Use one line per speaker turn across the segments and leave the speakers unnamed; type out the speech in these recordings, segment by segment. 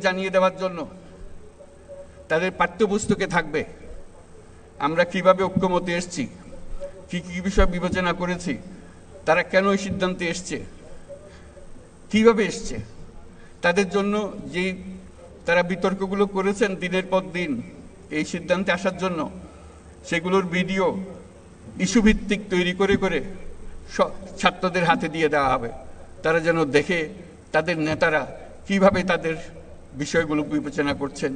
জানিয়ে দেওয়ার জন্য তাদের পাঠ্যপুস্তকে থাকবে আমরা কিভাবে ঐক্যমতে এসেছি, কি কি বিষয় বিবেচনা করেছি, তারা কেন এই সিদ্ধান্তে এসছে, কিভাবে এসছে, তাদের জন্য যে তারা বিতর্কগুলো করেছেন দিনের পর দিন এই সিদ্ধান্তে আসার জন্য, সেগুলোর ভিডিও ইস্যুভিত্তিক তৈরি করে করে ছাত্রদের হাতে দিয়ে দেওয়া হবে। তারা যেন দেখে তাদের নেতারা কিভাবে তাদের বিষয়গুলো বিবেচনা করছেন,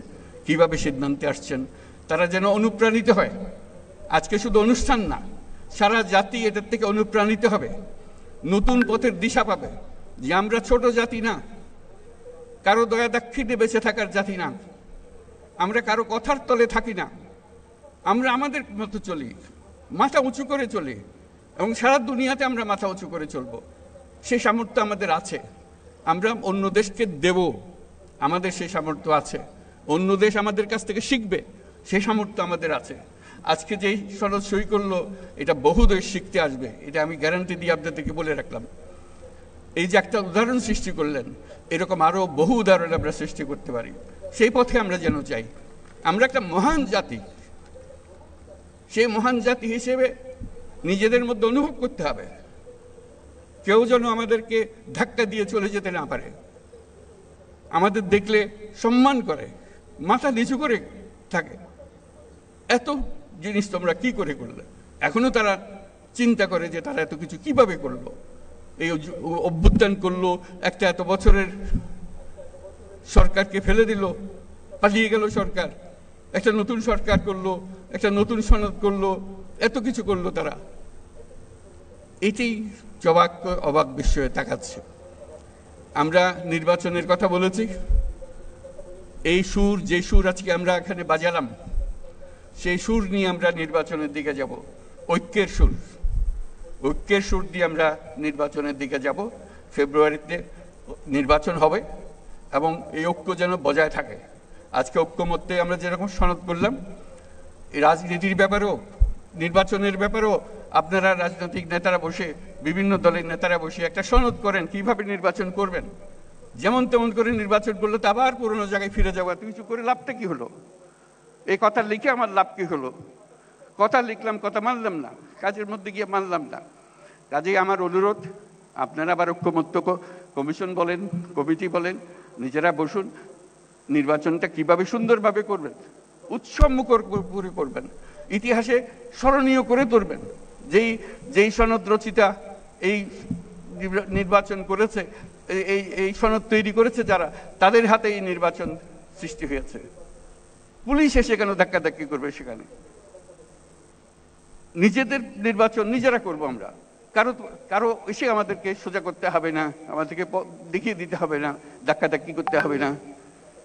কিভাবে সিদ্ধান্তে আসছেন, তারা যেন অনুপ্রাণিত হয়। আজকে শুধু অনুষ্ঠান না, সারা জাতি এটার থেকে অনুপ্রাণিত হবে, নতুন পথের দিশা পাবে যে আমরা ছোট জাতি না, কারো দয়া দাক্ষিণ্যে বেঁচে থাকার জাতি না, আমরা কারো কথার তলে থাকি না, আমরা আমাদের মতো চলি, মাথা উঁচু করে চলি এবং সারা দুনিয়াতে আমরা মাথা উঁচু করে চলব। সেই সামর্থ্য আমাদের আছে, আমরা অন্য দেশকে দেব, আমাদের সেই সামর্থ্য আছে। অন্য দেশ আমাদের কাছ থেকে শিখবে, সেই সামর্থ্য আমাদের আছে। আজকে যেই সনদ সই করলো, এটা বহু দেশ শিখতে আসবে, এটা আমি গ্যারান্টি দিয়ে আপনাদেরকে বলে রাখলাম। এই যে একটা উদাহরণ সৃষ্টি করলেন, এরকম আরও বহু উদাহরণ আমরা সৃষ্টি করতে পারি। সেই পথে আমরা যেন যাই। আমরা একটা মহান জাতি, সেই মহান জাতি হিসেবে নিজেদের মধ্যে অনুভব করতে হবে, কেউ যেন আমাদেরকে ধাক্কা দিয়ে চলে যেতে না পারে, আমাদের দেখলে সম্মান করে, মাথা নিচু করে থাকে। এত জিনিস তোমরা কি করে করলে? এখনো তারা চিন্তা করে যে তারা এত কিছু কিভাবে করলো, এই অভ্যুত্থান করলো, একটা এত বছরের সরকারকে ফেলে দিল, পালিয়ে গেল সরকার, একটা নতুন সরকার করলো, একটা নতুন সনদ করলো, এত কিছু করলো তারা। এটাই অবাক বিস্ময়ে তাকাচ্ছে। আমরা নির্বাচনের কথা বলেছি, এই সুর, যে সুর আজকে আমরা এখানে বাজালাম, সেই সুর নিয়ে আমরা নির্বাচনের দিকে যাব। ঐক্যের সুর, ঐক্যের সুর দিয়ে আমরা নির্বাচনের দিকে যাব। ফেব্রুয়ারিতে নির্বাচন হবে এবং এই ঐক্য যেন বজায় থাকে। আজকে ঐক্যমত্যে আমরা যেরকম সনদ করলাম, এই রাজনীতির ব্যাপারেও, নির্বাচনের ব্যাপারেও আপনারা রাজনৈতিক নেতারা বসে, বিভিন্ন দলের নেতারা বসে একটা সনদ করেন কিভাবে নির্বাচন করবেন। যেমন তেমন করে নির্বাচন করলে তো আবার পুরোনো জায়গায় ফিরে যাওয়া, তুই কিছু করে লাভটা কি হলো? এই কথা লিখে আমার লাভ কি হলো? কথা লিখলাম, কথা মানলাম না, কাজের মধ্যে গিয়ে মানলাম না। কাজেই আমার অনুরোধ, আপনারা আবার ঐক্যমত্য কমিশন বলেন, কমিটি বলেন, নিজেরা বসুন, নির্বাচনটা কিভাবে সুন্দরভাবে করবেন, উৎসবমুখর করে করবেন, ইতিহাসে স্মরণীয় করে তুলবেন। যেই সনদ রচিতা এই নির্বাচন করেছে, এই সনদ তৈরি করেছে যারা, তাদের হাতে এই নির্বাচন সৃষ্টি হয়েছে। পুলিশ এসে কেন ধাক্কাধাক্কি করবে সেখানে? নিজেদের নির্বাচন নিজেরা করব আমরা, কারো এসে আমাদেরকে সোজা করতে হবে না, আমাদেরকে দেখিয়ে দিতে হবে না, ধাক্কাধাক্কি করতে হবে না।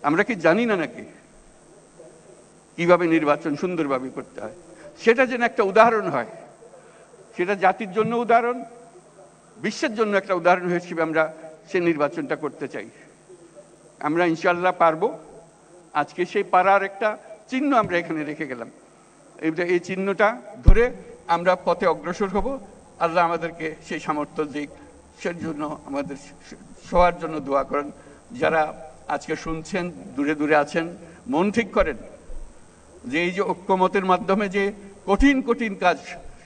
আমরা কি জানি না নাকি কিভাবে নির্বাচন সুন্দরভাবে করতে হয়? সেটা যেন একটা উদাহরণ হয়, সেটা জাতির জন্য উদাহরণ, বিশ্বের জন্য একটা উদাহরণ হিসেবে আমরা সে নির্বাচনটা করতে চাই। আমরা ইনশাল্লাহ পারবো। আজকে সেই পারার একটা চিহ্ন আমরা এখানে রেখে গেলাম। এই চিহ্নটা ধরে আমরা পথে অগ্রসর হব। আল্লাহ আমাদেরকে সেই সামর্থ্য দিক, সেই জন্য আমাদের সবার জন্য দোয়া করেন। যারা আজকে শুনছেন, দূরে দূরে আছেন, মন ঠিক করেন যে এই যে ঐক্যমতের মাধ্যমে যে কঠিন কঠিন কাজ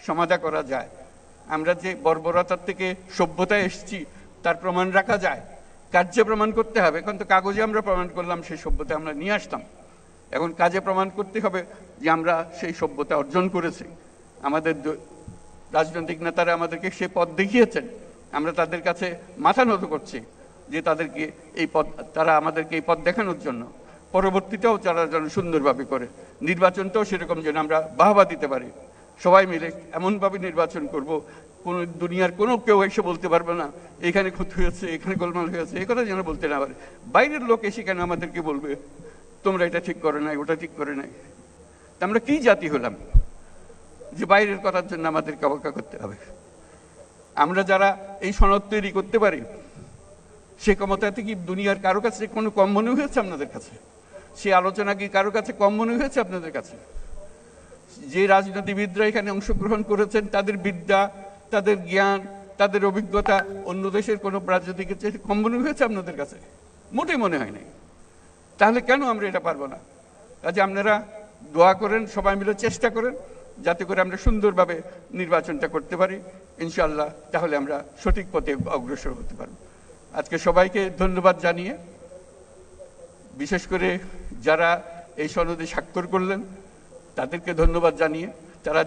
সমাধা করা যায়, আমরা যে বর্বরতার থেকে সভ্যতায় এসেছি তার প্রমাণ রাখা যায়। কার্যে প্রমাণ করতে হবে। এখন তো কাগজে আমরা প্রমাণ করলাম, সেই সভ্যতা আমরা নিয়ে আসতাম। এখন কাজে প্রমাণ করতে হবে যে আমরা সেই সভ্যতা অর্জন করেছি। আমাদের রাজনৈতিক নেতারা আমাদেরকে সে পথ দেখিয়েছেন, আমরা তাদের কাছে মাথা নত করছি যে তাদেরকে তারা আমাদেরকে এই পথ দেখানোর জন্য পরবর্তীটাও তারা যেন সুন্দরভাবে করে, নির্বাচনটাও সেরকম যেন আমরা বাহবা দিতে পারি। সবাই মিলে এমনভাবে নির্বাচন করব, কোনো দুনিয়ার কোনো কেউ এসে বলতে পারবে না এখানে ক্ষতি হয়েছে, এখানে গোলমাল হয়েছে, এই কথা যেন বলতে না পারে। বাইরের লোক এসে কেন আমাদেরকে বলবে তোমরা এটা ঠিক করে নাই, ওটা ঠিক করে নাই? আমরা কি জাতি হলাম যে বাইরের কথার জন্য আমাদেরকে অবজ্ঞা করতে হবে? আমরা যারা এই সনদ তৈরি করতে পারি, সে ক্ষমতাতে কি দুনিয়ার কারো কাছে কোনো কম মনে হয়েছে আপনাদের কাছে? সে আলোচনা কি কারো কাছে কম মনে হয়েছে আপনাদের কাছে? যে রাজনীতিবিদরা এখানে অংশগ্রহণ করেছেন, তাদের বিদ্যা, তাদের জ্ঞান, তাদের অভিজ্ঞতা অন্য দেশের কোনো রাজনীতিকের চেয়ে কম মনে হয়েছে আপনাদের কাছে? মোটেই মনে হয় নাই। তাহলে কেন আমরা এটা পারবো না? কাজে আপনারা দোয়া করেন, সবাই মিলে চেষ্টা করেন যাতে করে আমরা সুন্দরভাবে নির্বাচনটা করতে পারি ইনশাআল্লাহ। তাহলে আমরা সঠিক পথে অগ্রসর হতে পারব। আজকে সবাইকে ধন্যবাদ জানিয়ে, বিশেষ করে যারা এই সনদে স্বাক্ষর করলেন তাদেরকে ধন্যবাদ জানিয়ে, তারা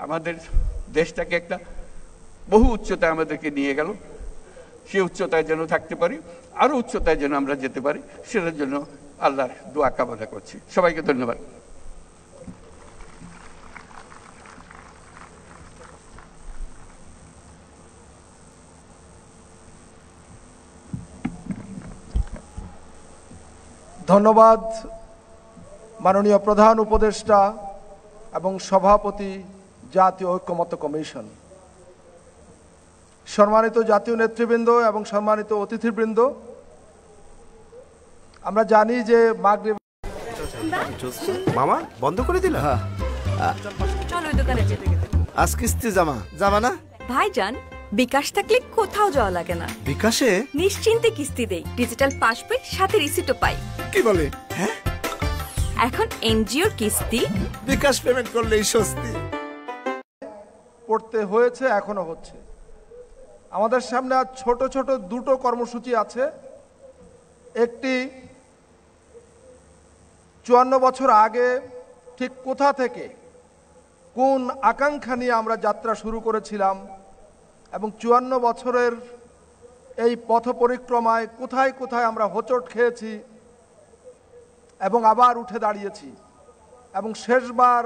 আমাদের দেশটাকে একটা বহু উচ্চতায় আমাদেরকে নিয়ে গেল। সে উচ্চতায় যেন থাকতে পারি, আরো উচ্চতায় যেন আমরা যেতে পারি, সেটার জন্য আল্লাহর দোয়া কামনা করছি। সবাইকে ধন্যবাদ।
ধন্যবাদ মাননীয় প্রধান উপদেষ্টা এবং সভাপতি জাতীয় ঐক্যমত্য কমিশন। সম্মানিত জাতীয় নেতৃবৃন্দ এবং সম্মানিত অতিথিবৃন্দ, আমরা জানি যে মাগরিব
মামা বন্ধ করে দিল।
হ্যাঁ
চলো ওই দোকানে যাই।
আজ কিস্তি জামা না
ভাইজান, বিকাশ থাকলে কোথাও যাওয়া লাগে না।
বিকাশে
নিশ্চিন্তে কিস্তি দেই, ডিজিটাল পাসবই সাথে রিসিটও পাই।
কি বলে? হ্যাঁ,
এখন এনজিওর কিস্তি
বিকাশ পেমেন্ট করলেই স্বস্তি।
পড়তে হয়েছে, এখনো হচ্ছে। আমাদের সামনে আজ ছোট ছোট দুটো কর্মসূচি আছে। একটি 54 বছর আগে ঠিক কোথা থেকে কোন আকাঙ্ক্ষা নিয়ে আমরা যাত্রা শুরু করেছিলাম এবং 54 বছরের এই পথ পরিক্রমায় কোথায় কোথায় আমরা হোঁচট খেয়েছি এবং আবার উঠে দাঁড়িয়েছি এবং শেষবার